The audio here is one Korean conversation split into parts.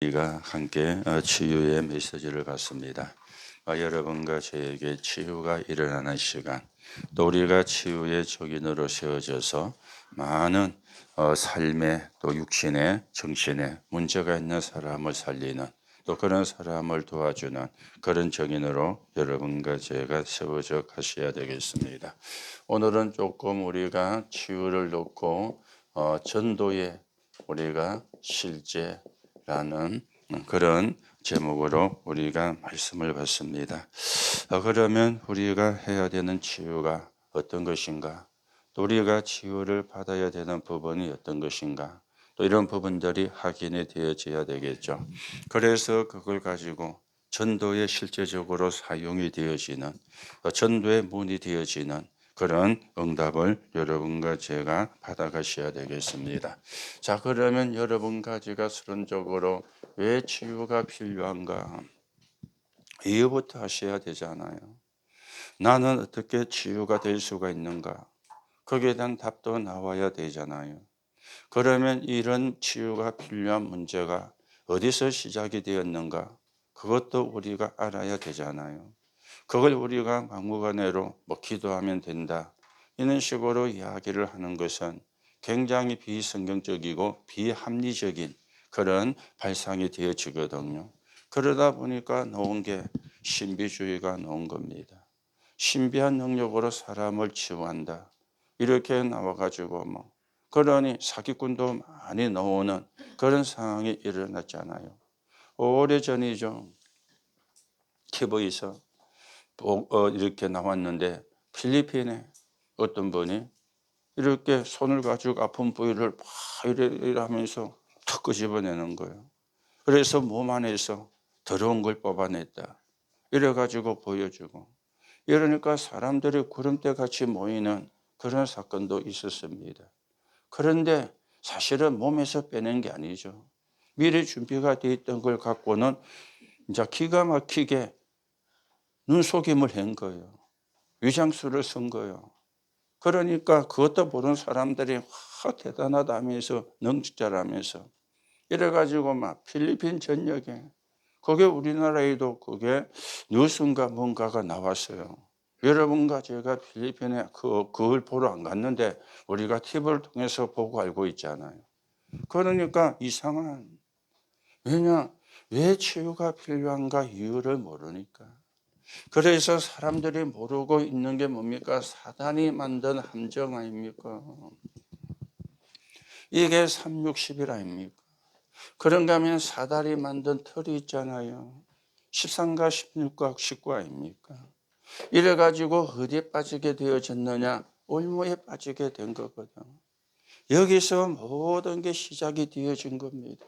우리가 함께 치유의 메시지를 받습니다. 여러분과 저에게 치유가 일어나는 시간, 또 우리가 치유의 적인으로 세워져서 많은 삶의 또 육신의 정신에 문제가 있는 사람을 살리는, 또 그런 사람을 도와주는 그런 적인으로 여러분과 제가 세워져 가셔야 되겠습니다. 오늘은 조금 우리가 치유를 놓고 전도에 우리가 실제라는 그런 제목으로 우리가 말씀을 받습니다. 그러면 우리가 해야 되는 치유가 어떤 것인가? 또 우리가 치유를 받아야 되는 부분이 어떤 것인가? 또 이런 부분들이 확인이 되어져야 되겠죠. 그래서 그걸 가지고 전도에 실제적으로 사용이 되어지는, 전도의 문이 되어지는 그런 응답을 여러분과 제가 받아가셔야 되겠습니다. 자, 그러면 여러분과 제가 서론적으로 왜 치유가 필요한가? 이유부터 하셔야 되잖아요. 나는 어떻게 치유가 될 수가 있는가? 거기에 대한 답도 나와야 되잖아요. 그러면 이런 치유가 필요한 문제가 어디서 시작이 되었는가? 그것도 우리가 알아야 되잖아요. 그걸 우리가 막무가내로 기도하면 된다, 이런 식으로 이야기를 하는 것은 굉장히 비성경적이고 비합리적인 그런 발상이 되어지거든요. 그러다 보니까 나온 게 신비주의가 나온 겁니다. 신비한 능력으로 사람을 치유한다, 이렇게 나와가지고 그러니 사기꾼도 많이 나오는 그런 상황이 일어났잖아요. 오래전이죠. TV에서 이렇게 나왔는데, 필리핀에 어떤 분이 이렇게 손을 가지고 아픈 부위를 막 이래 하면서 턱 끄집어내는 거예요. 그래서 몸 안에서 더러운 걸 뽑아냈다, 이래 가지고 보여주고, 이러니까 사람들이 구름대 같이 모이는 그런 사건도 있었습니다. 그런데 사실은 몸에서 빼낸 게 아니죠. 미리 준비가 되어 있던 걸 갖고는 이제 기가 막히게 눈속임을 한 거예요. 위장술을 쓴 거예요. 그러니까 그것도 모르는 사람들이 대단하다 하면서 능지자라면서 이래가지고 필리핀 전역에, 그게 우리나라에도 그게 뉴스인가 뭔가가 나왔어요. 여러분과 제가 필리핀에 그걸 보러 안 갔는데 우리가 TV를 통해서 보고 알고 있잖아요. 그러니까 이상한, 왜 치유가 필요한가 이유를 모르니까. 그래서 사람들이 모르고 있는 게 뭡니까? 사단이 만든 함정 아닙니까? 이게 360일 아닙니까? 그런가 하면 사단이 만든 틀이 있잖아요. 13가 16과 19 아닙니까? 이래가지고 어디에 빠지게 되어졌느냐? 올무에 빠지게 된 거거든. 여기서 모든 게 시작이 되어진 겁니다.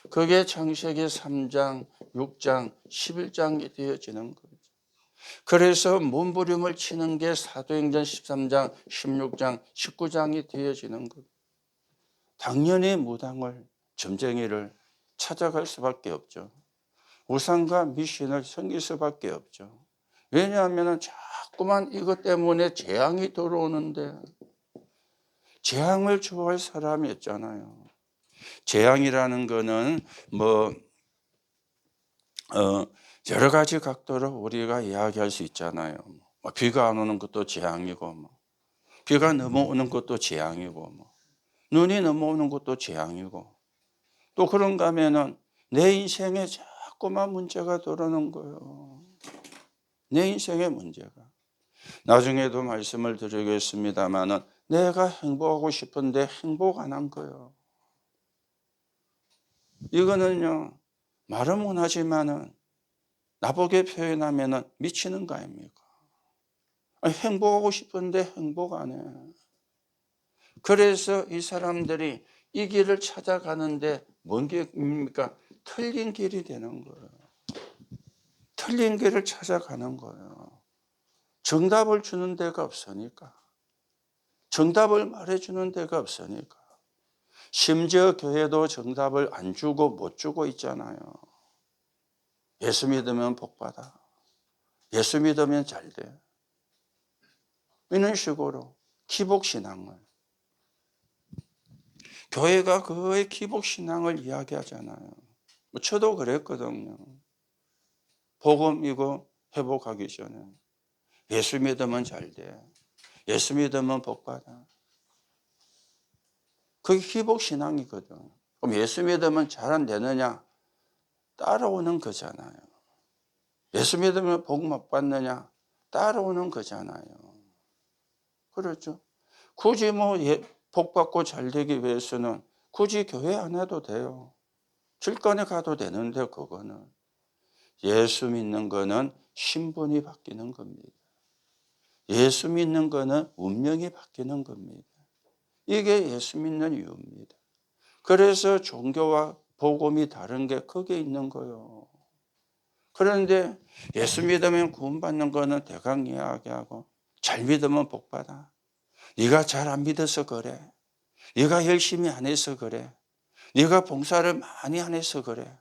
그게 창세기 3장, 6장, 11장이 되어지는 거죠. 그래서 몸부림을 치는 게 사도행전 13장, 16장, 19장이 되어지는 것. 당연히 무당을, 점쟁이를 찾아갈 수밖에 없죠. 우상과 미신을 섬길 수밖에 없죠. 왜냐하면 자꾸만 이것 때문에 재앙이 들어오는데, 재앙을 좋아할 사람이 없잖아요. 재앙이라는 거는 여러 가지 각도로 우리가 이야기할 수 있잖아요. 비가 안 오는 것도 재앙이고, 비가 넘어오는 것도 재앙이고, 눈이 넘어오는 것도 재앙이고, 또 그런가 하면은 내 인생에 자꾸만 문제가 들어오는 거예요. 내 인생의 문제가. 나중에도 말씀을 드리겠습니다만은 내가 행복하고 싶은데 행복 안 한 거예요. 이거는요, 말은 못하지만은 나보게 표현하면은 미치는 거 아닙니까? 아니, 행복하고 싶은데 행복 안 해. 그래서 이 사람들이 이 길을 찾아가는데 뭔 길입니까? 틀린 길이 되는 거예요. 틀린 길을 찾아가는 거예요. 정답을 주는 데가 없으니까. 정답을 말해주는 데가 없으니까. 심지어 교회도 정답을 안 주고 못 주고 있잖아요. 예수 믿으면 복 받아. 예수 믿으면 잘 돼. 이런 식으로 기복신앙을. 교회가 그의 기복신앙을 이야기하잖아요. 뭐 저도 그랬거든요. 복음 이거 회복하기 전에 예수 믿으면 잘 돼. 예수 믿으면 복 받아. 그게 희복 신앙이거든. 그럼 예수 믿으면 잘 안 되느냐? 따라오는 거잖아요. 예수 믿으면 복 못 받느냐? 따라오는 거잖아요. 그렇죠? 굳이 복 받고 잘 되기 위해서는 굳이 교회 안 해도 돼요. 질간에 가도 되는데 그거는 예수 믿는 거는 신분이 바뀌는 겁니다. 예수 믿는 거는 운명이 바뀌는 겁니다. 이게 예수 믿는 이유입니다. 그래서 종교와 복음이 다른 게 거기에 있는 거예요. 그런데 예수 믿으면 구원받는 거는 대강 이야기하고 잘 믿으면 복 받아. 네가 잘 안 믿어서 그래. 네가 열심히 안 해서 그래. 네가 봉사를 많이 안 해서 그래.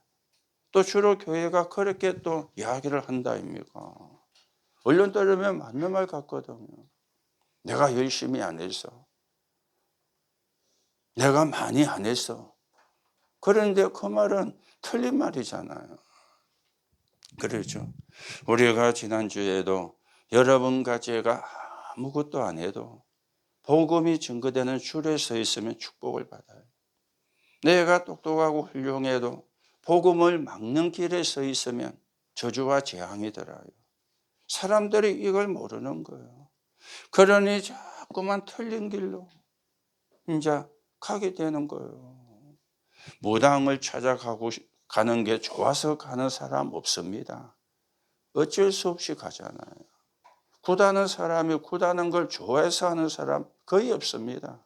또 주로 교회가 그렇게 또 이야기를 한다 아닙니까? 얼른 따르면 맞는 말 같거든요. 내가 열심히 안 해서. 내가 많이 안 해서. 그런데 그 말은 틀린 말이잖아요. 그렇죠. 우리가 지난주에도 여러분과 제가 아무것도 안 해도 복음이 증거되는 줄에 서 있으면 축복을 받아요. 내가 똑똑하고 훌륭해도 복음을 막는 길에 서 있으면 저주와 재앙이 들어요. 사람들이 이걸 모르는 거예요. 그러니 자꾸만 틀린 길로 이제 가게 되는 거예요. 무당을 찾아가고 가는 게 좋아서 가는 사람 없습니다. 어쩔 수 없이 가잖아요. 굿하는 사람이 굿하는 걸 좋아해서 하는 사람 거의 없습니다.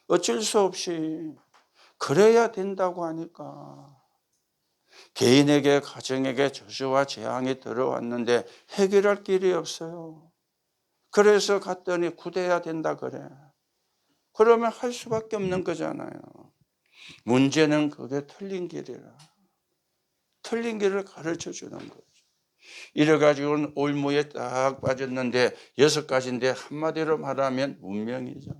어쩔 수 없이 그래야 된다고 하니까. 개인에게 가정에게 저주와 재앙이 들어왔는데 해결할 길이 없어요. 그래서 갔더니 굿해야 된다 그래. 그러면 할 수밖에 없는 거잖아요. 문제는 그게 틀린 길이라. 틀린 길을 가르쳐 주는 거죠. 이래가지고는 올무에 딱 빠졌는데 6가지인데 한마디로 말하면 운명이죠.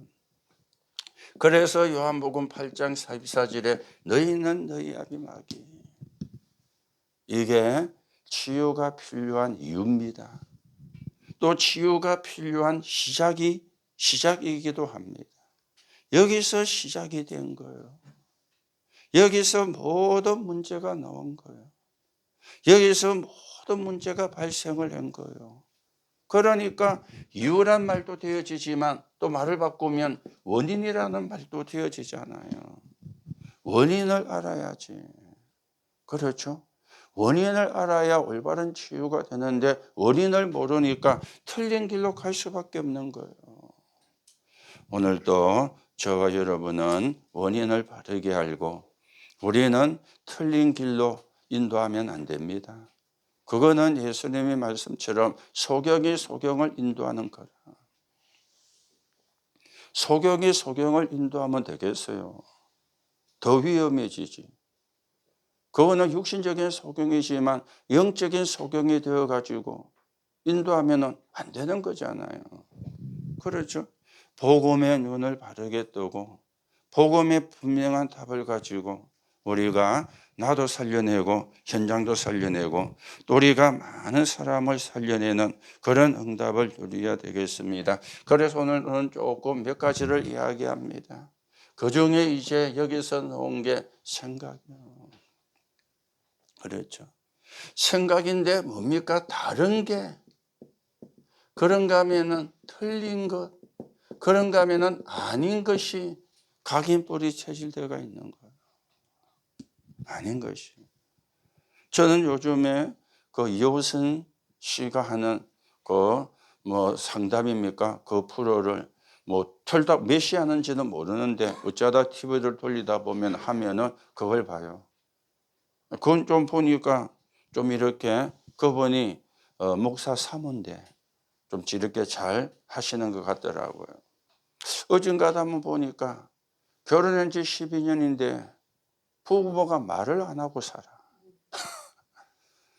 그래서 요한복음 8장 44절에 너희는 너희 아비 마귀. 이게 치유가 필요한 이유입니다. 또 치유가 필요한 시작이기도 합니다. 여기서 시작이 된 거예요. 여기서 모든 문제가 나온 거예요. 여기서 모든 문제가 발생을 한 거예요. 그러니까 이유란 말도 되어지지만 또 말을 바꾸면 원인이라는 말도 되어지잖아요. 원인을 알아야지. 그렇죠? 원인을 알아야 올바른 치유가 되는데 원인을 모르니까 틀린 길로 갈 수밖에 없는 거예요. 오늘도 저와 여러분은 원인을 바르게 알고 우리는 틀린 길로 인도하면 안 됩니다. 그거는 예수님의 말씀처럼 소경이 소경을 인도하는 거라. 소경이 소경을 인도하면 되겠어요. 더 위험해지지. 그거는 육신적인 소경이지만 영적인 소경이 되어가지고 인도하면 안 되는 거잖아요. 그렇죠? 복음의 눈을 바르게 뜨고 복음의 분명한 답을 가지고 우리가 나도 살려내고 현장도 살려내고 또 우리가 많은 사람을 살려내는 그런 응답을 누려야 되겠습니다. 그래서 오늘은 조금 몇 가지를 이야기합니다. 그중에 이제 여기서 나온 게 생각이에요. 그렇죠. 생각인데 뭡니까? 다른 게 그런가 하면은 틀린 것, 그런가 하면은 아닌 것이 각인뿌리 체질되어 있는 거예요. 아닌 것이. 저는 요즘에 그 이호선 씨가 하는 그 상담입니까? 그 프로를 털다 몇 시 하는지는 모르는데 어쩌다 TV를 돌리다 보면 하면은 그걸 봐요. 그건 좀 보니까 좀 이렇게 그분이 목사 사모인데 좀 이렇게 잘 하시는 것 같더라고요. 어딘가다 한번 보니까 결혼한 지 12년인데 부부가 말을 안 하고 살아.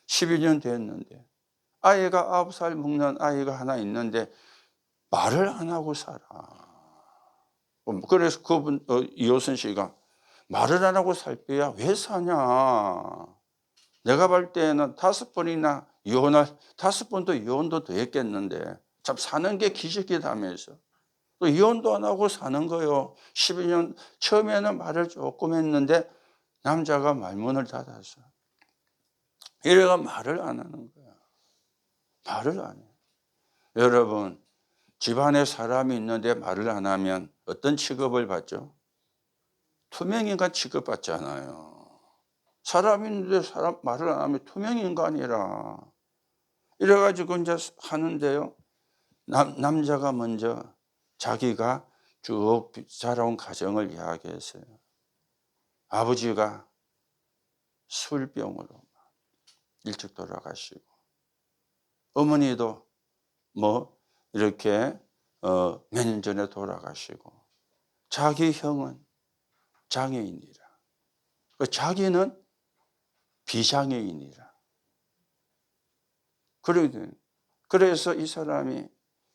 12년 됐는데 아이가 9살 먹는 아이가 하나 있는데 말을 안 하고 살아. 그래서 그분 이호선 씨가 말을 안 하고 살 때야 왜 사냐. 내가 볼 때는 5번이나 이혼할 5번도 이혼도 더 했겠는데 참 사는 게 기적이다면서. 또 이혼도 안 하고 사는 거요. 12년 처음에는 말을 조금 했는데 남자가 말문을 닫았어. 이래가 말을 안 하는 거야. 말을 안 해. 여러분, 집안에 사람이 있는데 말을 안 하면 어떤 취급을 받죠? 투명인간 취급받잖아요. 사람이 있는데 사람 말을 안 하면 투명인간이라. 이래가지고 이제 하는데요. 남자가 먼저 자기가 쭉 자라온 가정을 이야기했어요. 아버지가 술병으로 일찍 돌아가시고, 어머니도 뭐 이렇게 몇 년 전에 돌아가시고, 자기 형은 장애인이라. 자기는 비장애인이라. 그래서 이 사람이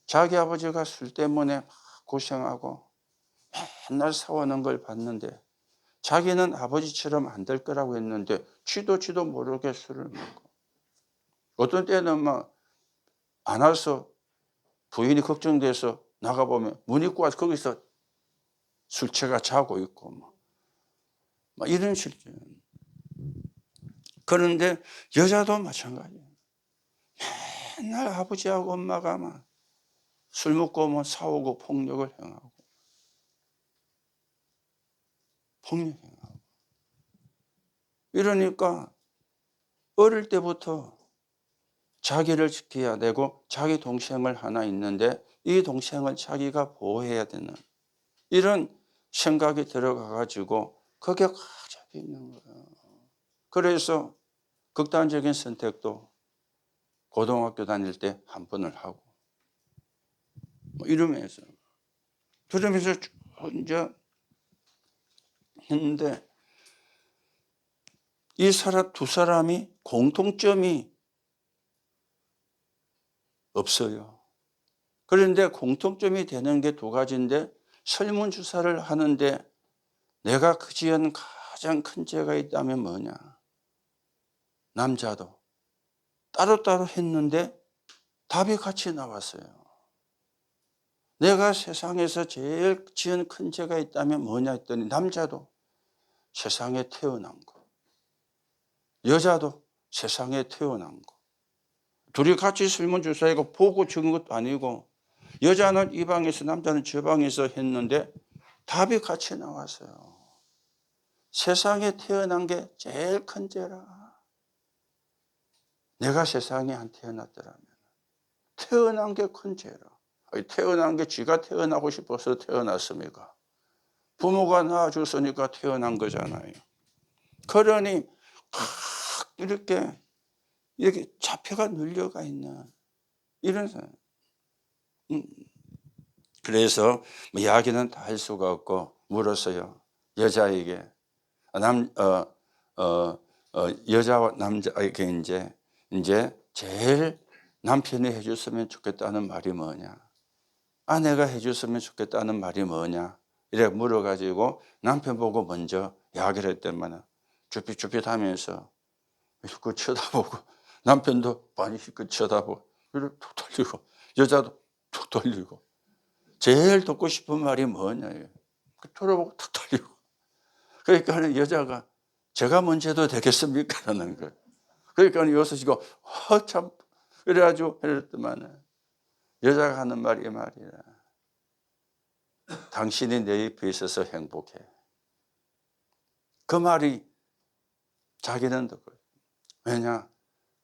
자기 아버지가 술 때문에 막 고생하고 맨날 싸우는 걸 봤는데 자기는 아버지처럼 안 될 거라고 했는데 지도 모르게 술을 먹고, 어떤 때는 막 안 와서 부인이 걱정돼서 나가보면 문 입고 와서 거기서 술취가 자고 있고 막 이런 실제. 그런데 여자도 마찬가지예요. 맨날 아버지하고 엄마가 막 술 먹고 뭐 싸우고 폭력을 행하고. 이러니까 어릴 때부터 자기를 지켜야 되고 자기 동생을 하나 있는데 이 동생을 자기가 보호해야 되는 이런 생각이 들어가 가지고 거기에 꽉 잡혀 있는 거예요. 그래서 극단적인 선택도 고등학교 다닐 때 한 번을 하고 뭐 이러면서 쭉 이제 했는데 이 사람 두 사람이 공통점이 없어요. 그런데 공통점이 되는 게 두 가지인데 설문조사를 하는데 내가 지은 가장 큰 죄가 있다면 뭐냐. 남자도 따로따로 했는데 답이 같이 나왔어요. 내가 세상에서 제일 지은 큰 죄가 있다면 뭐냐 했더니 남자도 세상에 태어난 거, 여자도 세상에 태어난 거. 둘이 같이 설문조사하고 보고 적은 것도 아니고 여자는 이 방에서 남자는 저 방에서 했는데 답이 같이 나왔어요. 세상에 태어난 게 제일 큰 죄라. 내가 세상에 안 태어났더라면 태어난 게 큰 죄라. 태어난 게 지가 태어나고 싶어서 태어났습니까? 부모가 낳아줬으니까 태어난 거잖아요. 그러니 이렇게 잡혀가 눌려가 있는 이런 사람. 그래서 뭐 이야기는 다 할 수가 없고 물었어요. 여자에게 여자와 남자에게 이제 제일 남편이 해줬으면 좋겠다는 말이 뭐냐, 아내가 해줬으면 좋겠다는 말이 뭐냐 이래 물어가지고 남편 보고 먼저 이야기를 했더만 쭈삣쭈삣하면서 그 쳐다보고 남편도 많이 그 쳐다보고 툭 돌리고 여자도 툭 돌리고 제일 듣고 싶은 말이 뭐냐 쳐다보고 툭 돌리고. 그러니까 여자가 제가 먼저 해도 되겠습니까? 라는 거예요. 그러니까 여기서 지금 참 그래가지고 이랬더만 여자가 하는 말이 말이야. 당신이 내 옆에 있어서 행복해. 그 말이 자기는 듣고. 왜냐?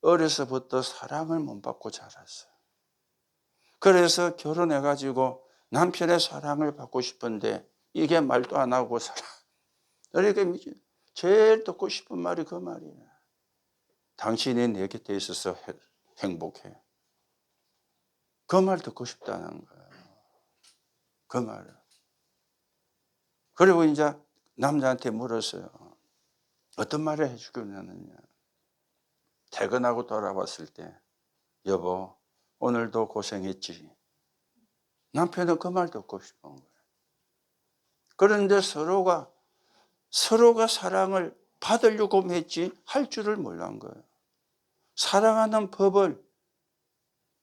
어려서부터 사랑을 못 받고 자랐어. 그래서 결혼해가지고 남편의 사랑을 받고 싶은데 이게 말도 안 하고 살아. 그러니까 제일 듣고 싶은 말이 그 말이야. 당신이 내 곁에 있어서 행복해. 그 말 듣고 싶다는 거예요. 그 말을. 그리고 이제 남자한테 물었어요. 어떤 말을 해주겠느냐. 퇴근하고 돌아왔을 때 여보 오늘도 고생했지. 남편은 그 말 듣고 싶은 거예요. 그런데 서로가 사랑을 받으려고 했지 할 줄을 몰란 거예요. 사랑하는 법을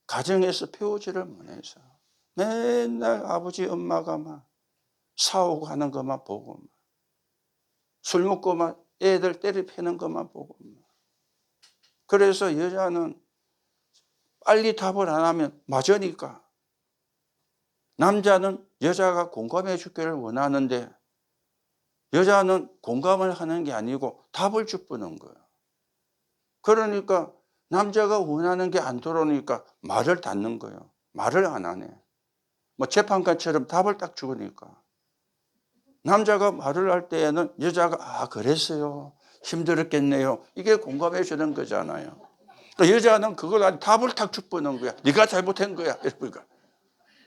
가정에서 배우지를 못해서 맨날 아버지 엄마가 막 싸우고 하는 것만 보고 술 먹고 막 애들 때려 패는 것만 보고 그래서 여자는 빨리 답을 안 하면 맞으니까 남자는 여자가 공감해 주기를 원하는데 여자는 공감을 하는 게 아니고 답을 주는 거예요. 그러니까 남자가 원하는 게 안 들어오니까 말을 닫는 거예요. 말을 안 하네. 뭐 재판관처럼 답을 딱 주니까. 남자가 말을 할 때에는 여자가 아 그랬어요. 힘들었겠네요. 이게 공감해 주는 거잖아요. 그러니까 여자는 그걸 아니 답을 딱 주는 거야. 네가 잘못한 거야.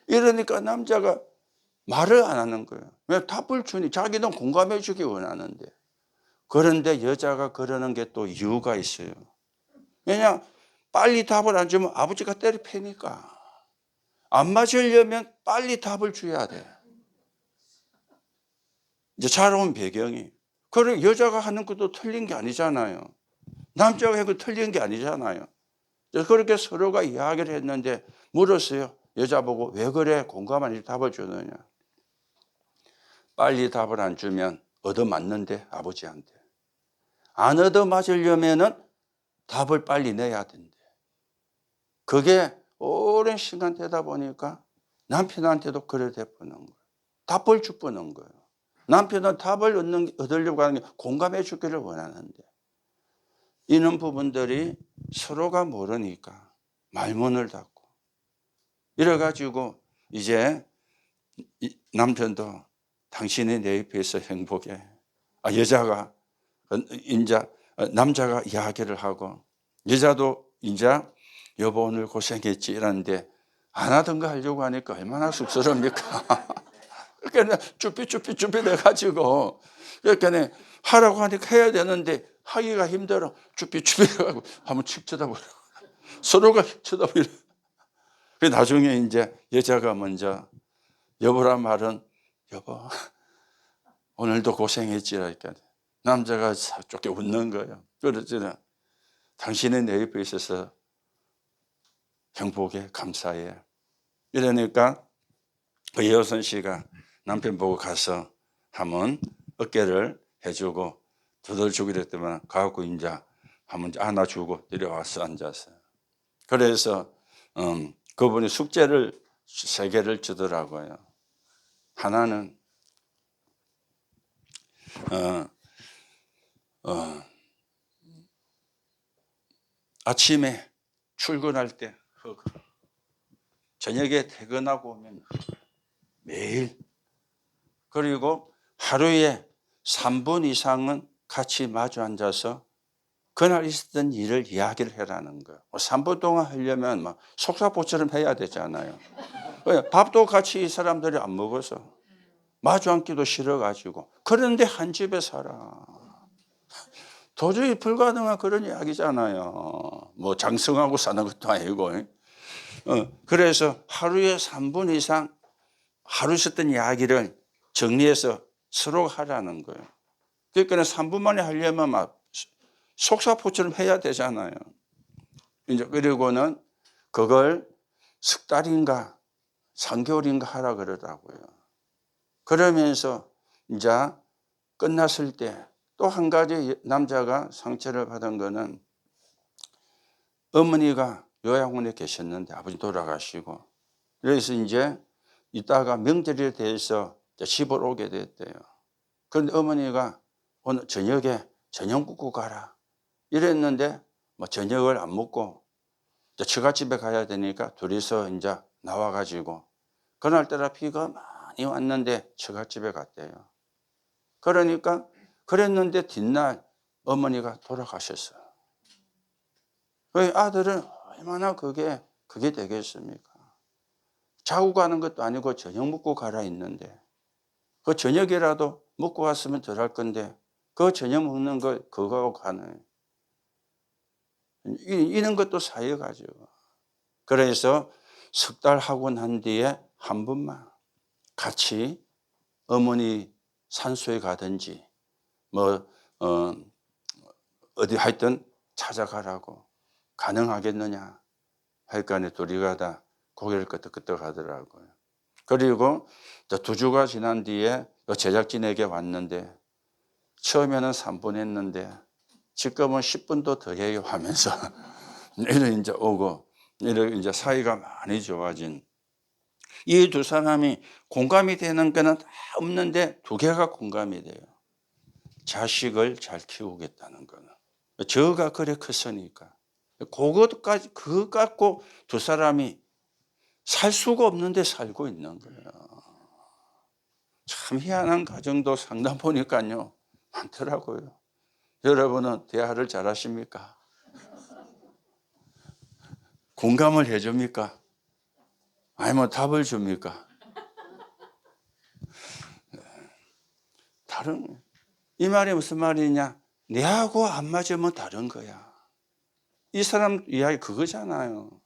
이러니까 남자가 말을 안 하는 거예요. 왜 답을 주니 자기는 공감해 주기 원하는데. 그런데 여자가 그러는 게 또 이유가 있어요. 왜냐 빨리 답을 안 주면 아버지가 때려 패니까. 안 맞으려면 빨리 답을 줘야 돼. 이제 자라온 배경이. 그래 여자가 하는 것도 틀린 게 아니잖아요. 남자가 하는 거 틀린 게 아니잖아요. 그래서 그렇게 서로가 이야기를 했는데 물었어요. 여자 보고 왜 그래 공감하니 답을 주느냐. 빨리 답을 안 주면 얻어맞는데 아버지한테. 안 얻어맞으려면은 답을 빨리 내야 된대. 그게 오랜 시간 되다 보니까 남편한테도 그래 돼버는 거예요. 답을 주버는 거예요. 남편은 답을 얻으려고 하는 게 공감해 주기를 원하는데 이런 부분들이 서로가 모르니까 말문을 닫고 이래가지고 이제 남편도 당신이 내 옆에 있어 행복해. 여자가 이제 남자가 이야기를 하고 여자도 이제 여보 오늘 고생했지 이러는데 안 하던 거 하려고 하니까 얼마나 쑥스럽니까. 그러니까 쭈삣 돼가지고 그러니까 하라고 하니까 해야 되는데 하기가 힘들어 쭈삣 해가지고 한번 칙 쳐다보려. 서로가 쳐다보려. 나중에 이제 여자가 먼저 여보란 말은 여보 오늘도 고생했지라니까 남자가 좋게 웃는 거예요. 그러잖아. 당신은 내 옆에 있어서 행복해 감사해. 이러니까 그 여선 씨가 남편 보고 가서 한번 어깨를 해주고 두들주고 이랬더만 가갖고 이제 한번 안아주고 내려와서 앉았어요. 그래서 그분이 숙제를 3개를 주더라고요. 하나는 아침에 출근할 때 저녁에 퇴근하고 오면 매일 그리고 하루에 3분 이상은 같이 마주 앉아서 그날 있었던 일을 이야기를 해라는 거예요. 3분 동안 하려면 막 속사포처럼 해야 되잖아요. 밥도 같이 이 사람들이 안 먹어서 마주 앉기도 싫어가지고 그런데 한 집에 살아. 도저히 불가능한 그런 이야기잖아요. 뭐 장성하고 사는 것도 아니고. 그래서 하루에 3분 이상 하루 있었던 이야기를 정리해서 서로 하라는 거예요. 그러니까 3분 만에 하려면 막 속사포처럼 해야 되잖아요. 이제 그리고는 그걸 석 달인가 3개월인가 하라 그러더라고요. 그러면서 이제 끝났을 때 또 한 가지 남자가 상처를 받은 거는 어머니가 요양원에 계셨는데 아버지 돌아가시고 그래서 이제 이따가 명절에 대해서 집을 오게 됐대요. 그런데 어머니가 오늘 저녁에 저녁 먹고 가라 이랬는데 뭐 저녁을 안 먹고 처갓집에 가야 되니까 둘이서 이제 나와가지고 그날따라 비가 많이 왔는데 처갓집에 갔대요. 그러니까 그랬는데 뒷날 어머니가 돌아가셨어요. 그 아들은 얼마나 그게 되겠습니까? 자고 가는 것도 아니고 저녁 먹고 가라 했는데 그 저녁이라도 먹고 왔으면 덜 할 건데 그 저녁 먹는 거 그거하고 가는 이런 것도 사여가죠. 그래서 석 달 하고 난 뒤에 한 번만 같이 어머니 산소에 가든지 뭐 어디 하여튼 찾아가라고. 가능하겠느냐. 하여간에 둘이 가다 고개를 끄덕끄덕 하더라고요. 그리고 2주가 지난 뒤에 제작진에게 왔는데 처음에는 3분 했는데 지금은 10분도 더 해요 하면서 이래 이제 오고 이래 이제 사이가 많이 좋아진 이 두 사람이 공감이 되는 거는 다 없는데 두 개가 공감이 돼요. 자식을 잘 키우겠다는 거는. 저가 그래 컸으니까. 그것까지 그거 갖고 두 사람이 살 수가 없는데 살고 있는 거예요. 참 희한한 가정도 상담 보니까요 많더라고요. 여러분은 대화를 잘하십니까? 공감을 해줍니까? 아니면 답을 줍니까? 다른 이 말이 무슨 말이냐? 내하고 안 맞으면 다른 거야. 이 사람 이야기 그거잖아요.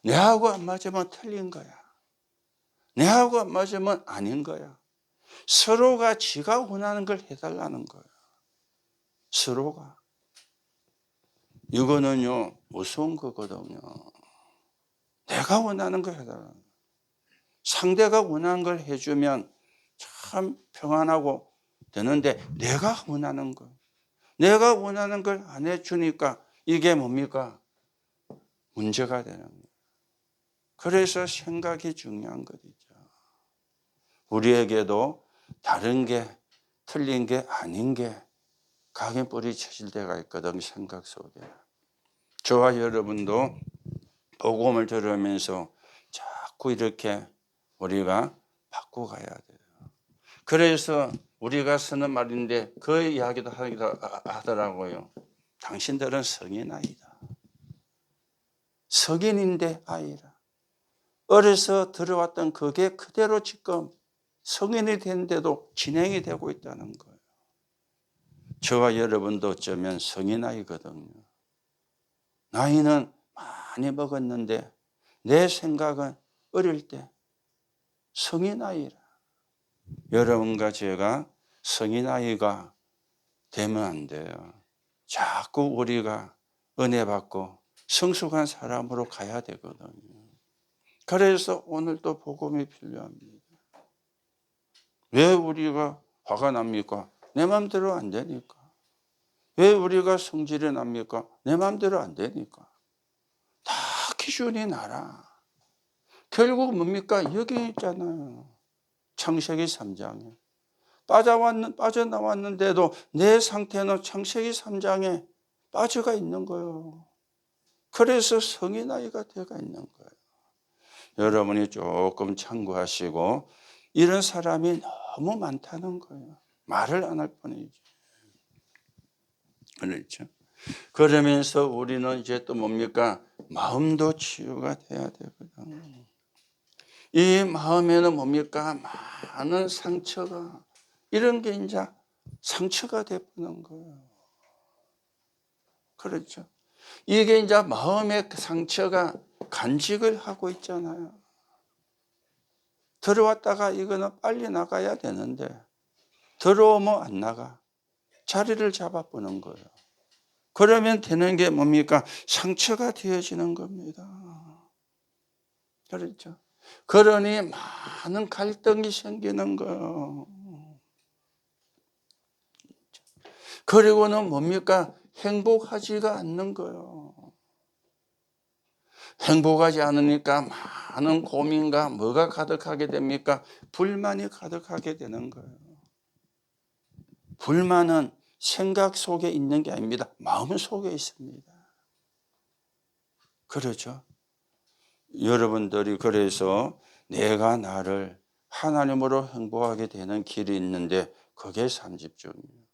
내하고 안 맞으면 틀린 거야. 내하고 안 맞으면 아닌 거야. 서로가 지가 원하는 걸 해달라는 거야. 서로가. 이거는요 무서운 거거든요. 내가 원하는 걸 해달라는 거야. 상대가 원하는 걸 해주면 참 평안하고 되는데 내가 원하는 거, 내가 원하는 걸 안 해주니까 이게 뭡니까? 문제가 되는 거예요. 그래서 생각이 중요한 것이죠. 우리에게도 다른 게 틀린 게 아닌 게 각인 뿌리 쳐질 때가 있거든. 생각 속에. 저와 여러분도 복음을 들으면서 자꾸 이렇게 우리가 바꿔가야 돼요. 그래서 우리가 쓰는 말인데 그 이야기도 하더라고요. 당신들은 성인 아이다. 성인인데 아이라. 어려서 들어왔던 그게 그대로 지금 성인이 됐는데도 진행이 되고 있다는 거예요. 저와 여러분도 어쩌면 성인 아이거든요. 나이는 많이 먹었는데 내 생각은 어릴 때 성인 아이라. 여러분과 제가 성인 아이가 되면 안 돼요. 자꾸 우리가 은혜 받고 성숙한 사람으로 가야 되거든요. 그래서 오늘도 복음이 필요합니다. 왜 우리가 화가 납니까? 내 마음대로 안 되니까. 왜 우리가 성질이 납니까? 내 마음대로 안 되니까. 다 기준이 나라. 결국 뭡니까? 여기 있잖아요. 창세기 3장에. 빠져나왔는데도 내 상태는 창세기 3장에 빠져가 있는 거예요. 그래서 성인 아이가 되어가 있는 거예요. 여러분이 조금 참고하시고 이런 사람이 너무 많다는 거예요. 말을 안 할 뿐이지. 그렇죠? 그러면서 우리는 이제 또 뭡니까? 마음도 치유가 돼야 되거든. 이 마음에는 뭡니까? 많은 상처가 이런 게 이제 상처가 되는 거예요. 그렇죠? 이게 이제 마음의 상처가 간직을 하고 있잖아요. 들어왔다가 이거는 빨리 나가야 되는데 들어오면 안 나가. 자리를 잡아보는 거예요. 그러면 되는 게 뭡니까? 상처가 되어지는 겁니다. 그렇죠? 그러니 많은 갈등이 생기는 거예요. 그리고는 뭡니까? 행복하지가 않는 거예요. 행복하지 않으니까 많은 고민과 뭐가 가득하게 됩니까? 불만이 가득하게 되는 거예요. 불만은 생각 속에 있는 게 아닙니다. 마음 속에 있습니다. 그렇죠? 여러분들이 그래서 내가 나를 하나님으로 행복하게 되는 길이 있는데 그게 30종이에요.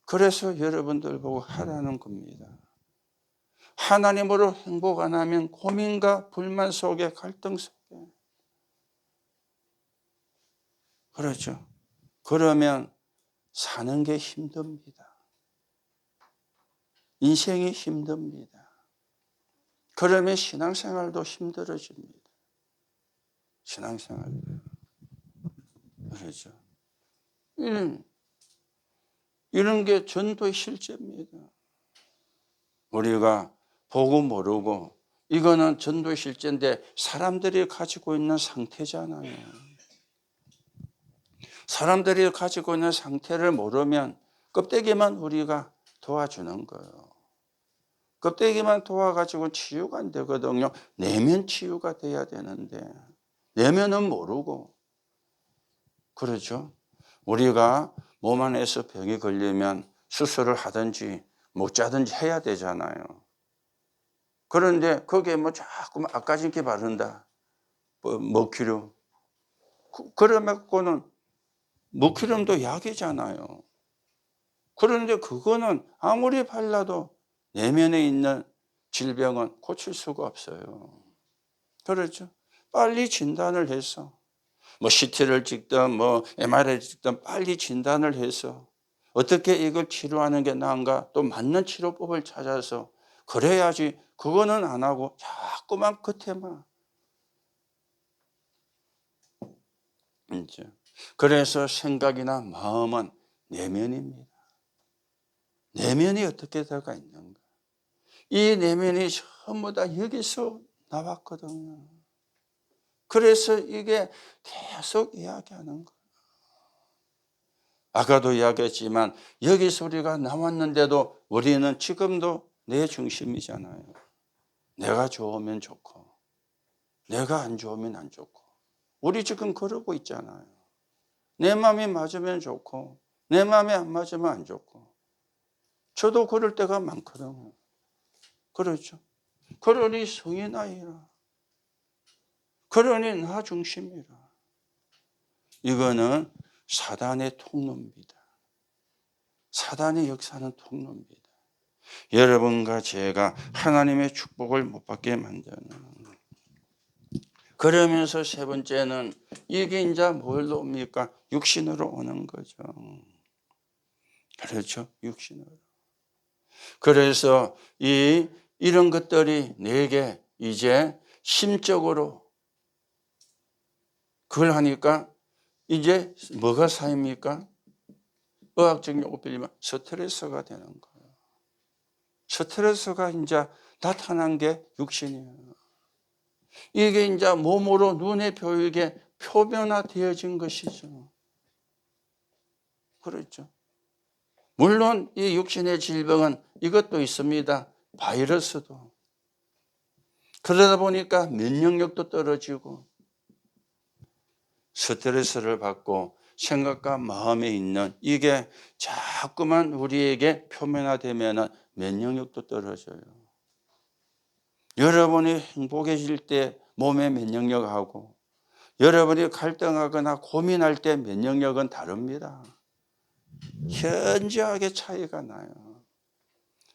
그래서 여러분들 보고 하라는 겁니다. 하나님으로 행복 안 하면 고민과 불만 속에 갈등 속에 그렇죠. 그러면 사는 게 힘듭니다. 인생이 힘듭니다. 그러면 신앙생활도 힘들어집니다. 신앙생활도. 그렇죠. 이런 게 전도의 실제입니다. 우리가 보고 모르고 이거는 전도 실제인데 사람들이 가지고 있는 상태잖아요. 사람들이 가지고 있는 상태를 모르면 껍데기만 우리가 도와주는 거예요. 껍데기만 도와가지고 치유가 안 되거든요. 내면 치유가 돼야 되는데 내면은 모르고 그렇죠. 우리가 몸 안에서 병이 걸리면 수술을 하든지 목자든지 해야 되잖아요. 그런데 거기에 뭐 자꾸 아까진게 바른다. 먹기름. 그러면은 먹기름도 약이잖아요. 그런데 그거는 아무리 발라도 내면에 있는 질병은 고칠 수가 없어요. 그렇죠. 빨리 진단을 해서 뭐 CT를 찍든 뭐 MRI를 찍든 빨리 진단을 해서 어떻게 이걸 치료하는 게 나은가 또 맞는 치료법을 찾아서 그래야지 그거는 안 하고 자꾸만 겉에만 이제 그래서 생각이나 마음은 내면입니다. 내면이 어떻게 들어가 있는가. 이 내면이 전부 다 여기서 나왔거든요. 그래서 이게 계속 이야기하는 거예요. 아까도 이야기했지만 여기 소리가 나왔는데도 우리는 지금도 내 중심이잖아요. 내가 좋으면 좋고 내가 안 좋으면 안 좋고 우리 지금 그러고 있잖아요. 내 마음이 맞으면 좋고 내 마음이 안 맞으면 안 좋고 저도 그럴 때가 많거든요. 그렇죠. 그러니 성의 나이라 그러니 나 중심이라 이거는 사단의 통로입니다. 사단의 역사는 통로입니다. 여러분과 제가 하나님의 축복을 못 받게 만드는 그러면서 세 번째는 이게 이제 뭘로 옵니까? 육신으로 오는 거죠. 그렇죠. 육신으로. 그래서 이런 것들이 내게 이제 심적으로 그걸 하니까 이제 뭐가 쌓입니까? 의학적인 용어 빌리면 스트레스가 되는 거예요. 스트레스가 이제 나타난 게 육신이에요. 이게 이제 몸으로 눈에 보이게 표면화되어진 것이죠. 그렇죠. 물론 이 육신의 질병은 이것도 있습니다. 바이러스도. 그러다 보니까 면역력도 떨어지고 스트레스를 받고 생각과 마음에 있는 이게 자꾸만 우리에게 표면화되면 면역력도 떨어져요. 여러분이 행복해질 때 몸의 면역력하고 여러분이 갈등하거나 고민할 때 면역력은 다릅니다. 현저하게 차이가 나요.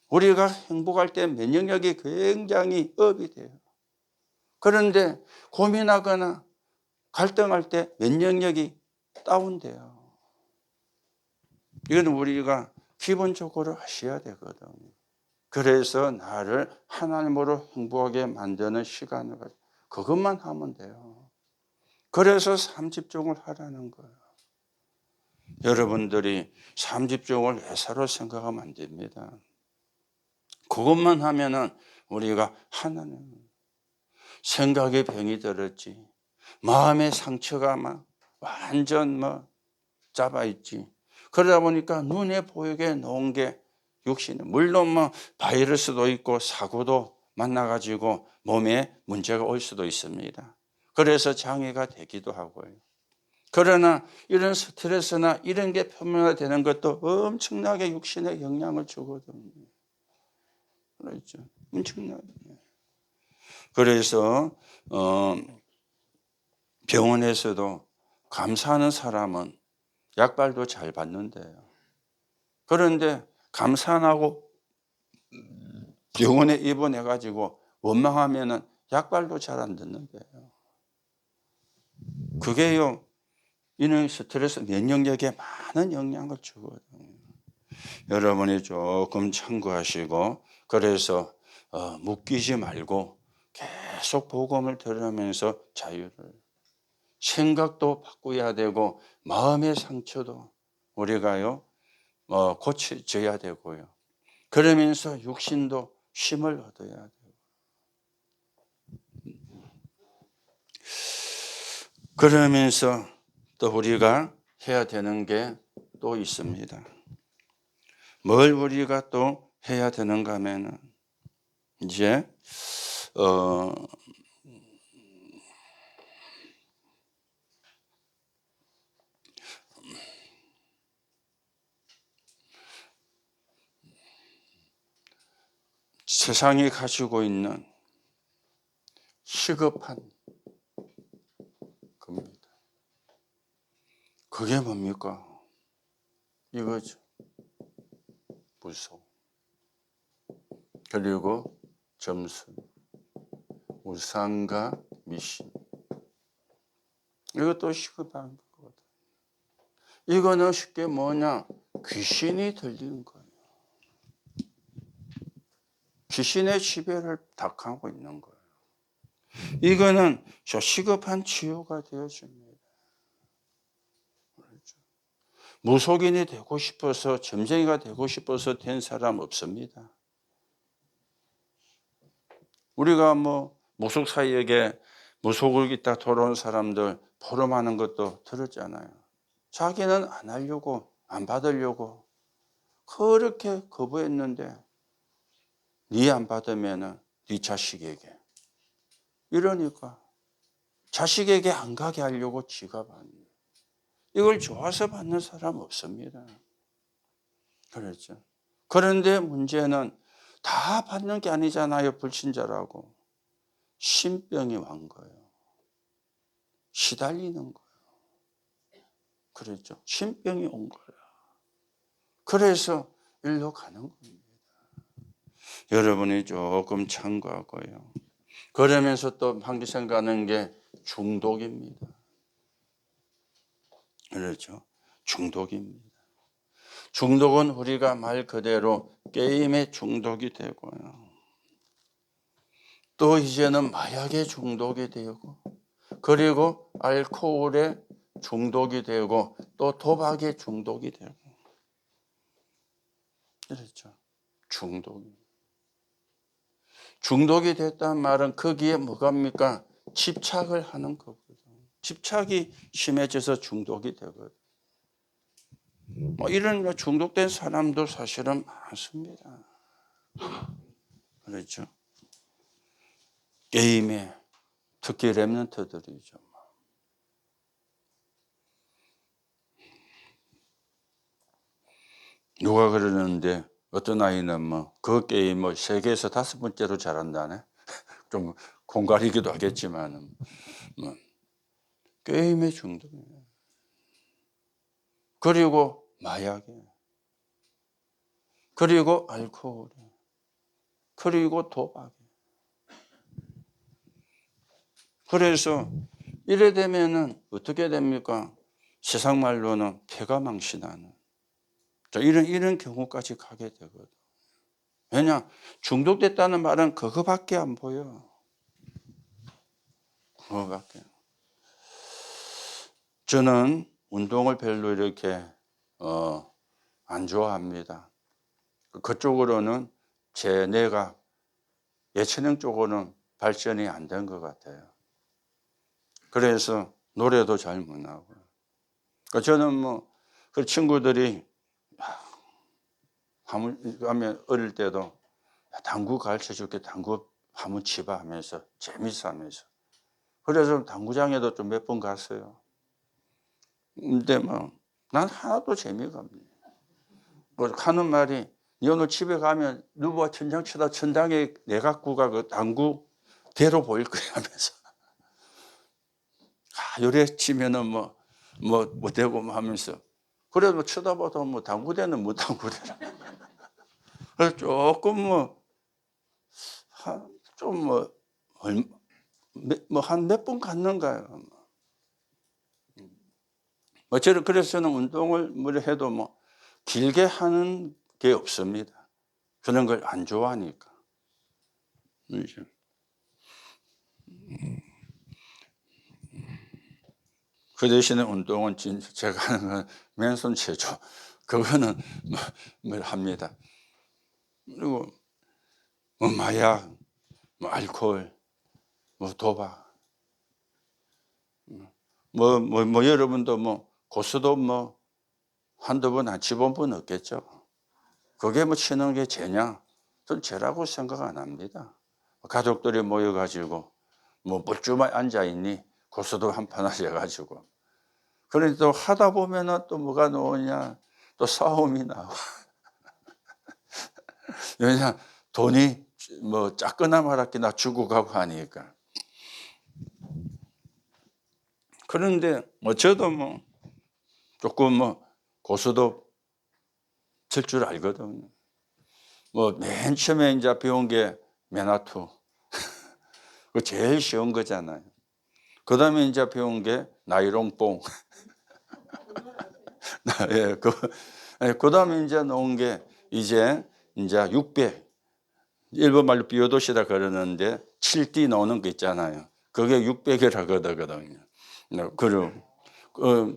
우리가 행복할 때 면역력이 굉장히 업이 돼요. 그런데 고민하거나 갈등할 때 면역력이 다운돼요. 이건 우리가 기본적으로 하셔야 되거든요. 그래서 나를 하나님으로 행복하게 만드는 시간을 그것만 하면 돼요. 그래서 삶 집중을 하라는 거예요. 여러분들이 삶 집중을 회사로 생각하면 안 됩니다. 그것만 하면은 우리가 하나님 생각에 병이 들었지 마음의 상처가 막 완전 잡아 있지. 그러다 보니까 눈에 보이게 놓은 게 육신이 물론 바이러스도 있고 사고도 만나가지고 몸에 문제가 올 수도 있습니다. 그래서 장애가 되기도 하고요. 그러나 이런 스트레스나 이런 게 표면화되는 것도 엄청나게 육신에 영향을 주거든요. 그렇죠. 엄청나게. 그래서 병원에서도 감사하는 사람은 약발도 잘 받는데요. 그런데 감사 안 하고 병원에 입원해 가지고 원망하면은 약발도 잘 안 듣는데요. 그게요. 이는 스트레스 면역력에 많은 영향을 주거든요. 여러분이 조금 참고하시고 그래서 묶이지 말고 계속 복음을 들으면서 자유를 생각도 바꿔야 되고 마음의 상처도 우리가요 고쳐져야 되고요. 그러면서 육신도 힘을 얻어야 돼요. 그러면서 또 우리가 해야 되는 게 또 있습니다. 뭘 우리가 또 해야 되는가 하면은 이제 세상이 가지고 있는 시급한 겁니다. 그게 뭡니까? 이거죠. 무속. 그리고 점수. 우상과 미신. 이것도 시급한 거거든. 이거는 쉽게 뭐냐? 귀신이 들리는 거예요. 귀신의 지배를 당하고 있는 거예요. 이거는 저 시급한 치유가 되어집니다. 무속인이 되고 싶어서, 점쟁이가 되고 싶어서 된 사람 없습니다. 우리가 무속 사이에게 무속을 있다 돌아온 사람들 포럼하는 것도 들었잖아요. 자기는 안 하려고, 안 받으려고 그렇게 거부했는데 네 안 받으면은 네 자식에게, 이러니까 자식에게 안 가게 하려고 지가 받는, 이걸 좋아서 받는 사람 없습니다. 그렇죠. 그런데 문제는 다 받는 게 아니잖아요. 불신자라고. 신병이 완 거예요. 시달리는 거예요. 그렇죠. 신병이 온 거예요. 그래서 일로 가는 겁니다. 여러분이 조금 참고하고요. 그러면서 또 한기생 가는 게 중독입니다. 그렇죠. 중독입니다. 중독은 우리가 말 그대로 게임에 중독이 되고요. 또 이제는 마약에 중독이 되고, 그리고 알코올에 중독이 되고, 또 도박에 중독이 되고. 그렇죠. 중독이 됐다는 말은 거기에 뭐갑니까? 집착을 하는 거거든. 집착이 심해져서 중독이 되거든. 이런 중독된 사람도 사실은 많습니다. 그렇죠. 게임에, 특히 랩런트들이죠. 누가 그러는데 어떤 아이는 그 게임을 세계에서 5번째로 잘한다네. 좀 공갈이기도 하겠지만 게임에 중독이에요. 그리고 마약에, 그리고 알코올에, 그리고 도박에. 그래서 이래 되면은 어떻게 됩니까? 세상 말로는 폐가 망신하는 이런 경우까지 가게 되거든. 왜냐? 중독됐다는 말은 그거밖에 안 보여. 그거밖에. 저는 운동을 별로 이렇게 안 좋아합니다. 그쪽으로는 제 뇌가 예체능 쪽으로는 발전이 안 된 것 같아요. 그래서 노래도 잘 못 나오고. 저는 그 친구들이 하면 어릴 때도 당구 가르쳐 줄게, 당구 한번 치봐 하면서 재밌어 하면서. 그래서 당구장에도 좀 몇 번 갔어요. 근데 난 하나도 재미가 없네. 하는 말이, 니 오늘 집에 가면 누구와 천장 치다 천장에 내각구가 그 당구 대로 보일 거야 하면서. 요래 치면은 못 되고 하면서. 그래도 쳐다봐도 당구대는 당구대라. 그래서 조금 한 몇 번 갔는가요? 그래서 저는 운동을 해도 길게 하는 게 없습니다. 그런 걸 안 좋아하니까. 그렇죠. 그 대신에 운동은 제가 하는 건 맨손 체조. 그거는 합니다. 그리고 뭐 마약, 뭐 알코올, 뭐 도박, 여러분도 뭐 고수도 뭐 한두 번 안 치본 분 없겠죠. 그게 뭐 치는 게 죄냐? 저는 죄라고 생각 안 합니다. 가족들이 모여가지고 뭐 뻘쭘하게 앉아있니? 고수도 한판 하셔가지고. 그런데 또 하다 보면은 또 뭐가 나오냐? 또 싸움이 나와. 왜냐? 돈이 뭐 작거나 말았거나 주고 가고 하니까. 그런데 뭐 저도 뭐 조금 뭐 고수도 칠 줄 알거든요. 뭐 맨 처음에 이제 배운 게 맨하투. 그 제일 쉬운 거잖아요. 그 다음에 이제 배운 게 나이롱뽕. 예, 그 다음에 이제 나온 게 이제 600. 일본 말로 비오도시다 그러는데 7D 나오는 거 있잖아요. 그게 600이라 그러거든요.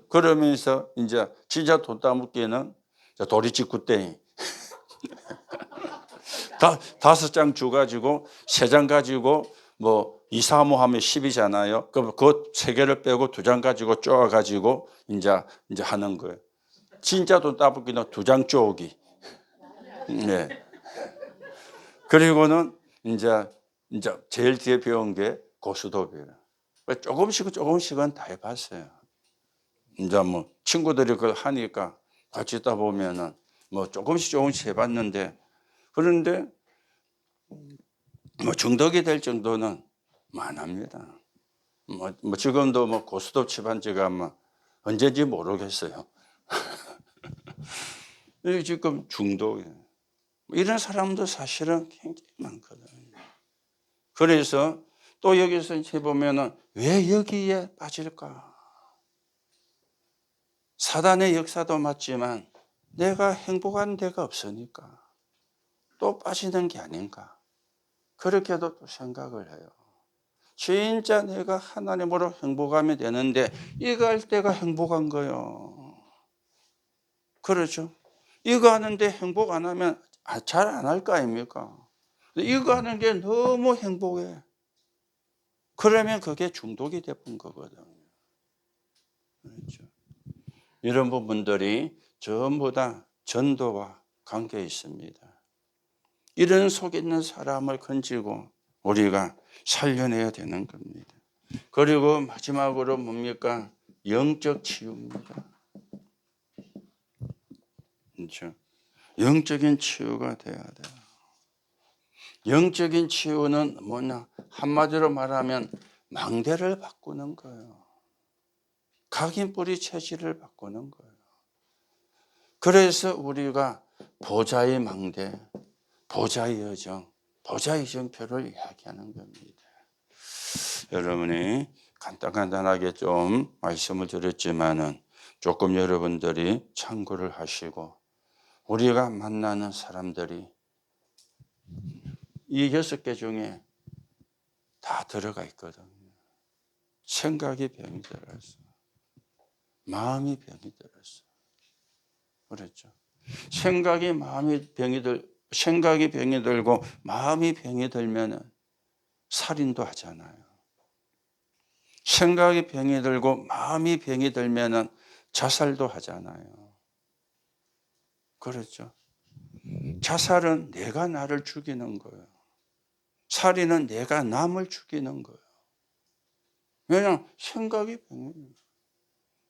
그러면서 이제 진짜 돈 따먹기는 도리치 굿땡이. 5장 줘가지고 3장 가지고 뭐 2, 3, 5 하면 10이잖아요. 그럼 그 3개를 빼고 2장 가지고 쪼아가지고 이제 하는 거예요. 진짜 돈 따먹기는 2장 쪼기. 네. 그리고는 이제 제일 뒤에 배운 게 고수도비예요. 조금씩은 다 해봤어요. 이제 뭐 친구들이 그걸 하니까 같이 있다 보면은 뭐 조금씩 해봤는데, 그런데 뭐 중독이 될 정도는 안 합니다. 뭐 지금도 뭐 고스톱 치반 지가 뭐 언제인지 모르겠어요. 이게 지금 중독이에요. 이런 사람도 사실은 굉장히 많거든요. 그래서 또 여기서 해보면은 왜 여기에 빠질까? 사단의 역사도 맞지만 내가 행복한 데가 없으니까 또 빠지는 게 아닌가. 그렇게도 또 생각을 해요. 진짜 내가 하나님으로 행복하면 되는데 이거 할 때가 행복한 거예요. 그렇죠? 이거 하는데 행복 안 하면 잘 안 할 거 아닙니까? 이거 하는 게 너무 행복해. 그러면 그게 중독이 되는 거거든요. 그렇죠? 이런 부분들이 전부 다 전도와 관계 있습니다. 이런 속에 있는 사람을 건지고 우리가 살려내야 되는 겁니다. 그리고 마지막으로 뭡니까? 영적 치유입니다. 그렇죠? 영적인 치유가 돼야 돼요. 영적인 치유는 뭐냐? 한마디로 말하면 망대를 바꾸는 거예요. 각인뿌리 체질을 바꾸는 거예요. 그래서 우리가 보좌의 망대, 보좌의 여정, 보좌의 정표를 이야기하는 겁니다. 여러분이 간단하게 좀 말씀을 드렸지만은 조금 여러분들이 참고를 하시고, 우리가 만나는 사람들이 이 6개 중에 다 들어가 있거든요. 생각이 병이 들었어. 마음이 병이 들었어. 그렇죠. 생각이 병이 들고 마음이 병이 들면은 살인도 하잖아요. 생각이 병이 들고 마음이 병이 들면은 자살도 하잖아요. 그렇죠. 자살은 내가 나를 죽이는 거예요. 살인은 내가 남을 죽이는 거예요. 왜냐하면 생각이 병이,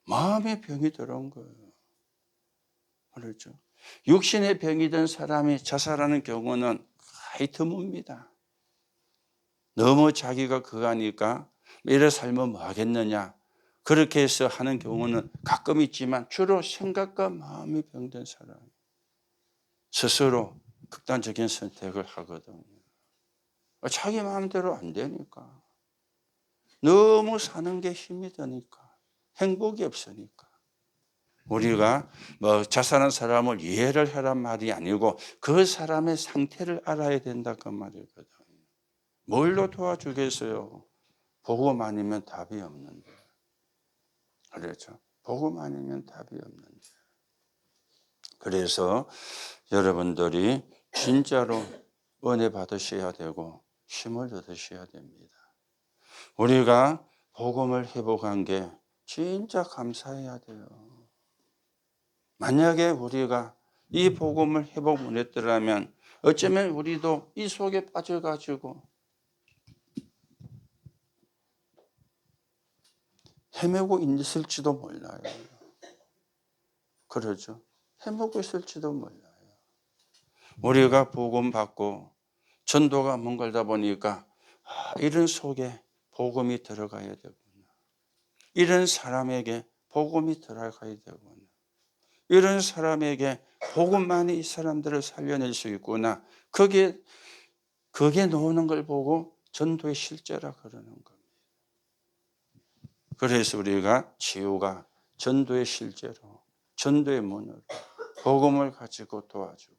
마음의 병이 들어온 거예요. 그렇죠. 육신의 병이 든 사람이 자살하는 경우는 거의 드뭅니다. 너무 자기가 그거 하니까 이래 살면 뭐 하겠느냐, 그렇게 해서 하는 경우는 가끔 있지만 주로 생각과 마음이 병든 사람 스스로 극단적인 선택을 하거든요. 자기 마음대로 안 되니까. 너무 사는 게 힘이 드니까. 행복이 없으니까. 우리가 뭐 자살한 사람을 이해를 하란 말이 아니고 그 사람의 상태를 알아야 된다 그 말이거든요. 뭘로 도와주겠어요? 복음 아니면 답이 없는데. 그렇죠. 복음 아니면 답이 없는데. 그래서 여러분들이 진짜로 은혜 받으셔야 되고 힘을 얻으셔야 됩니다. 우리가 복음을 회복한 게 진짜 감사해야 돼요. 만약에 우리가 이 복음을 회복 못했더라면 어쩌면 우리도 이 속에 빠져가지고 헤매고 있을지도 몰라요. 그러죠. 헤매고 있을지도 몰라요. 우리가 복음 받고 전도가 뭔가다 보니까 이런 속에 복음이 들어가야 되구나. 이런 사람에게 복음이 들어가야 되구나. 이런 사람에게 복음만이 이 사람들을 살려낼 수 있구나. 그게 나오는 걸 보고 전도의 실제라 그러는 겁니다. 그래서 우리가 치유가 전도의 실제로, 전도의 문으로 복음을 가지고 도와주고.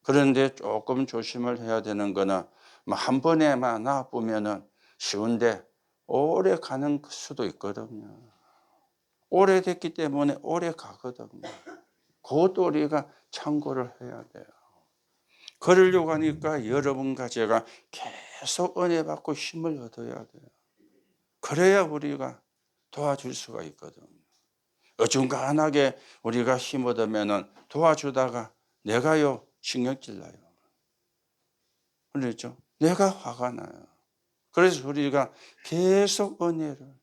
그런데 조금 조심을 해야 되는 거는 한 번에만 나쁘면은 쉬운데 오래 가는 수도 있거든요. 오래됐기 때문에 오래 가거든요. 그것도 우리가 참고를 해야 돼요. 그러려고 하니까 여러분과 제가 계속 은혜 받고 힘을 얻어야 돼요. 그래야 우리가 도와줄 수가 있거든요. 어중간하게 우리가 힘 얻으면 도와주다가 내가요 신경질 나요. 그렇죠? 내가 화가 나요. 그래서 우리가 계속 은혜를,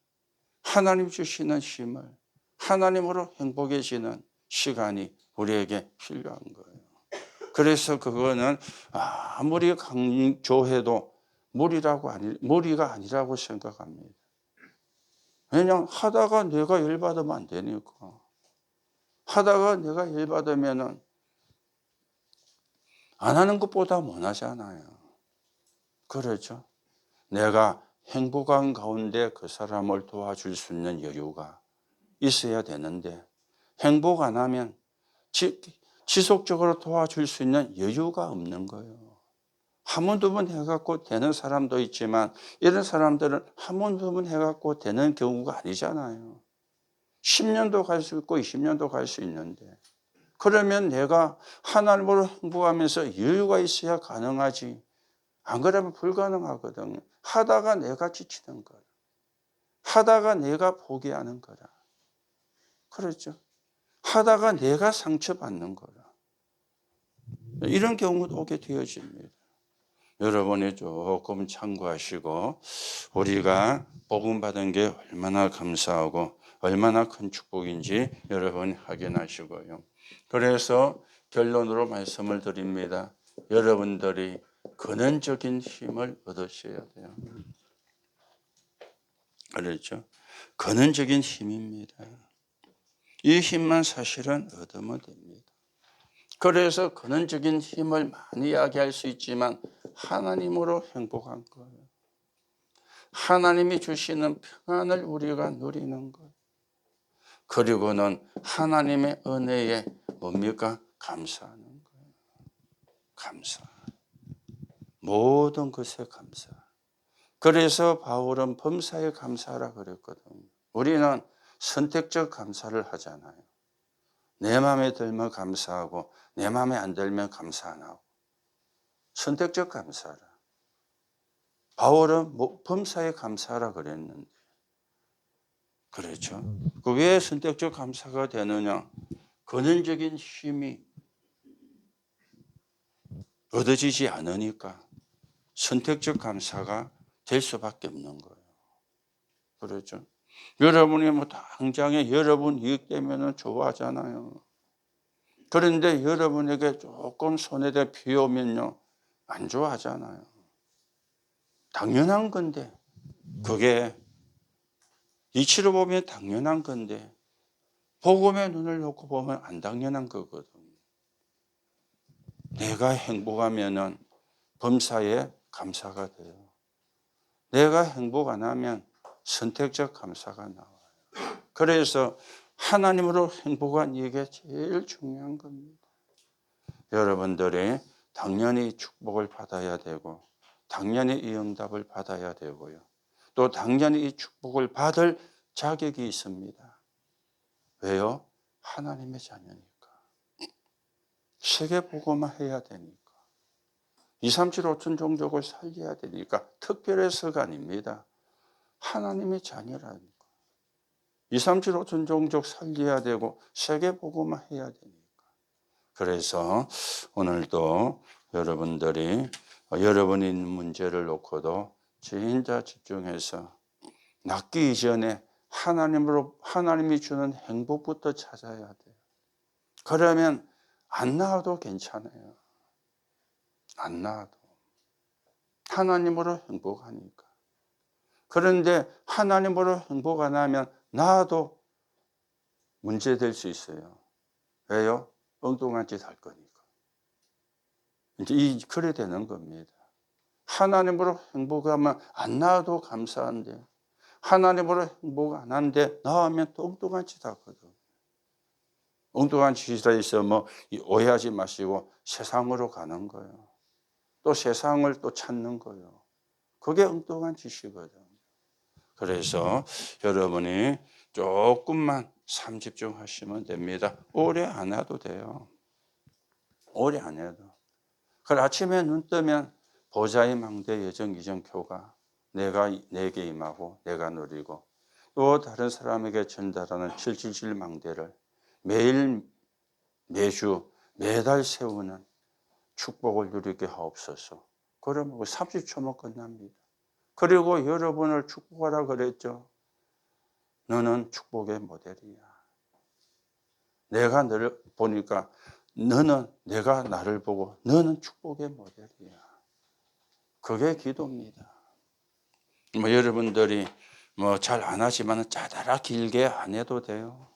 하나님 주시는 힘을 하나님으로 행복해지는 시간이 우리에게 필요한 거예요. 그래서 그거는 아무리 강조해도 무리가 아니라고 생각합니다. 왜냐하면 하다가 내가 열받으면 안 되니까. 하다가 내가 열받으면은 안 하는 것보다 못하잖아요. 그렇죠? 내가 행복한 가운데 그 사람을 도와줄 수 있는 여유가 있어야 되는데 행복 안 하면 지속적으로 도와줄 수 있는 여유가 없는 거예요. 한 번, 두 번 해갖고 되는 사람도 있지만 이런 사람들은 한 번, 두 번 해갖고 되는 경우가 아니잖아요. 10년도 갈 수 있고 20년도 갈 수 있는데 그러면 내가 하나님으로 행복하면서 여유가 있어야 가능하지. 안 그러면 불가능하거든요. 하다가 내가 지치는 거라. 하다가 내가 포기하는 거라. 그렇죠. 하다가 내가 상처받는 거라. 이런 경우도 오게 되어집니다. 여러분이 조금 참고하시고 우리가 복음 받은 게 얼마나 감사하고 얼마나 큰 축복인지 여러분이 확인하시고요. 그래서 결론으로 말씀을 드립니다. 여러분들이 근원적인 힘을 얻으셔야 돼요. 그렇죠? 근원적인 힘입니다. 이 힘만 사실은 얻으면 됩니다. 그래서 근원적인 힘을 많이 이야기할 수 있지만 하나님으로 행복한 거예요. 하나님이 주시는 평안을 우리가 누리는 것. 그리고는 하나님의 은혜에 뭡니까? 감사하는 거예요. 감사. 모든 것에 감사. 그래서 바울은 범사에 감사하라 그랬거든요. 우리는 선택적 감사를 하잖아요. 내 마음에 들면 감사하고 내 마음에 안 들면 감사 안 하고. 선택적 감사라. 바울은 범사에 감사하라 그랬는데. 그렇죠. 그 왜 선택적 감사가 되느냐? 근원적인 힘이 얻어지지 않으니까 선택적 감사가 될 수밖에 없는 거예요. 그렇죠. 여러분이 당장에 여러분 이익 되면 좋아하잖아요. 그런데 여러분에게 조금 손해가 비오면요 안 좋아하잖아요. 당연한 건데 그게 이치로 보면 당연한 건데 복음의 눈을 놓고 보면 안 당연한 거거든요. 내가 행복하면은 범사에 감사가 돼요. 내가 행복 안 하면 선택적 감사가 나와요. 그래서 하나님으로 행복한 이게 제일 중요한 겁니다. 여러분들이 당연히 축복을 받아야 되고 당연히 이 응답을 받아야 되고요. 또 당연히 이 축복을 받을 자격이 있습니다. 왜요? 하나님의 자녀니까. 세계복음화 해야 되니까. 2, 3, 7, 5천 종족을 살려야 되니까 특별해서가 아닙니다. 하나님의 자녀라는 거. 2, 3, 7, 5천 종족 살려야 되고 세계 복음화 해야 되니까. 그래서 오늘도 여러분들이 여러분이 있는 문제를 놓고도 진짜 집중해서 낫기 이전에 하나님이 주는 행복부터 찾아야 돼요. 그러면 안 나와도 괜찮아요. 안 나와도. 하나님으로 행복하니까. 그런데 하나님으로 행복 안 하면 나도 문제될 수 있어요. 왜요? 엉뚱한 짓 할 거니까. 이제 그래 되는 겁니다. 하나님으로 행복하면 안 나와도 감사한데 하나님으로 행복 안 하는데 나오면 또 엉뚱한 짓 하거든. 엉뚱한 짓에 있어 오해하지 마시고 세상으로 가는 거예요. 또 세상을 또 찾는 거예요. 그게 엉뚱한 짓이거든. 그래서 여러분이 조금만 삶 집중하시면 됩니다. 오래 안 해도 돼요. 오래 안 해도. 그래 아침에 눈 뜨면 보좌의 망대 여정 이정표가 내게 임하고 내가 누리고 또 다른 사람에게 전달하는 777 망대를 매일 매주 매달 세우는 축복을 누리게 하옵소서. 그러면 30초면 끝납니다. 그리고 여러분을 축복하라 그랬죠. 너는 축복의 모델이야. 내가 너를 보니까 내가 나를 보고 너는 축복의 모델이야. 그게 기도입니다. 여러분들이 잘 안 하지만 짜다라 길게 안 해도 돼요.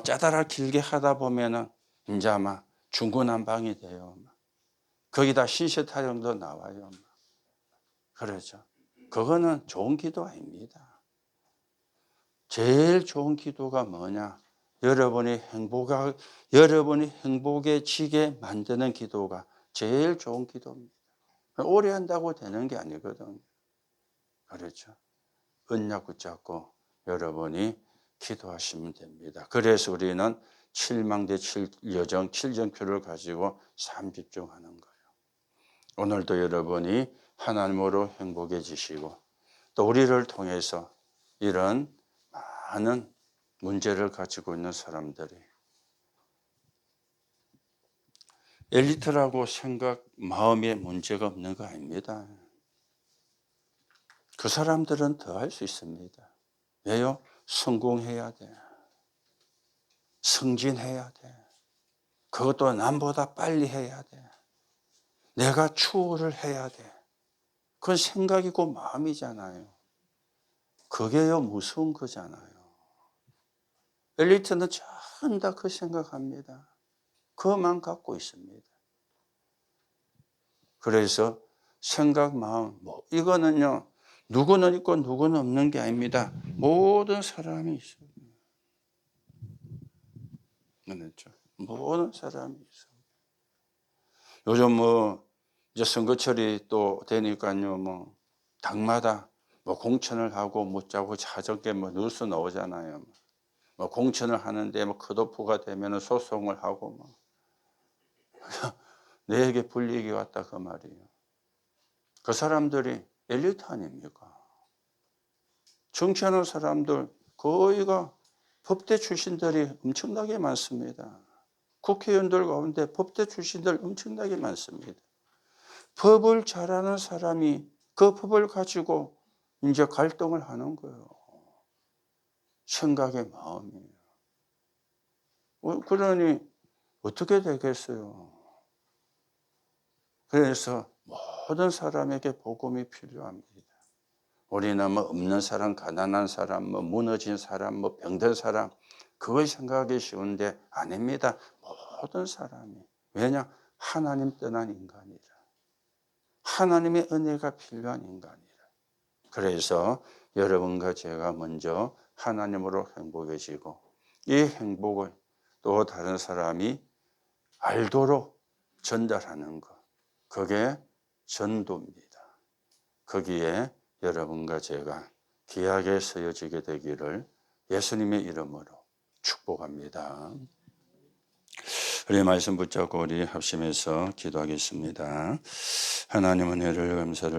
짜다라 길게 하다 보면은 이제 아마 중구난방이 돼요. 거기다 신세타령도 나와요. 그렇죠. 그거는 좋은 기도 아닙니다. 제일 좋은 기도가 뭐냐? 여러분이 행복해지게 만드는 기도가 제일 좋은 기도입니다. 오래 한다고 되는 게 아니거든요. 그렇죠. 언약 붙잡고 여러분이 기도하시면 됩니다. 그래서 우리는 7망대 7여정 7정표를 가지고 삶 집중하는 거예요. 오늘도 여러분이 하나님으로 행복해지시고 또 우리를 통해서 이런 많은 문제를 가지고 있는 사람들이 엘리트라고 마음에 문제가 없는 거 아닙니다. 그 사람들은 더 할 수 있습니다. 왜요? 성공해야 돼. 승진해야 돼. 그것도 남보다 빨리 해야 돼. 내가 추월을 해야 돼. 그건 생각이고 마음이잖아요. 그게요 무서운 거잖아요. 엘리트는 전부 다 그 생각합니다. 그것만 갖고 있습니다. 그래서 생각, 마음, 이거는요 누구는 있고 누구는 없는 게 아닙니다. 모든 사람이 있어요. 그렇죠. 모든 사람이 있어요. 요즘 이제 선거철이 또 되니까요 당마다 공천을 하고 묻자고 자전게 뉴스 나오잖아요. 공천을 하는데 컷오프가 되면 소송을 하고 내게 불이익이 왔다 그 말이에요. 그 사람들이 엘리트 아닙니까? 정치하는 사람들 거의가 법대 출신들이 엄청나게 많습니다. 국회의원들 가운데 법대 출신들 엄청나게 많습니다. 법을 잘하는 사람이 그 법을 가지고 이제 갈등을 하는 거예요. 생각의 마음이에요. 그러니 어떻게 되겠어요? 그래서 모든 사람에게 복음이 필요합니다. 우리는 없는 사람, 가난한 사람, 무너진 사람, 병든 사람 그걸 생각하기 쉬운데 아닙니다. 모든 사람이. 왜냐? 하나님 떠난 인간이라. 하나님의 은혜가 필요한 인간이라. 그래서 여러분과 제가 먼저 하나님으로 행복해지고 이 행복을 또 다른 사람이 알도록 전달하는 것. 그게 전도입니다. 거기에 여러분과 제가 귀하게 쓰여지게 되기를 예수님의 이름으로 축복합니다. 우리 말씀 붙잡고 우리 합심해서 기도하겠습니다. 하나님 은혜를 감사를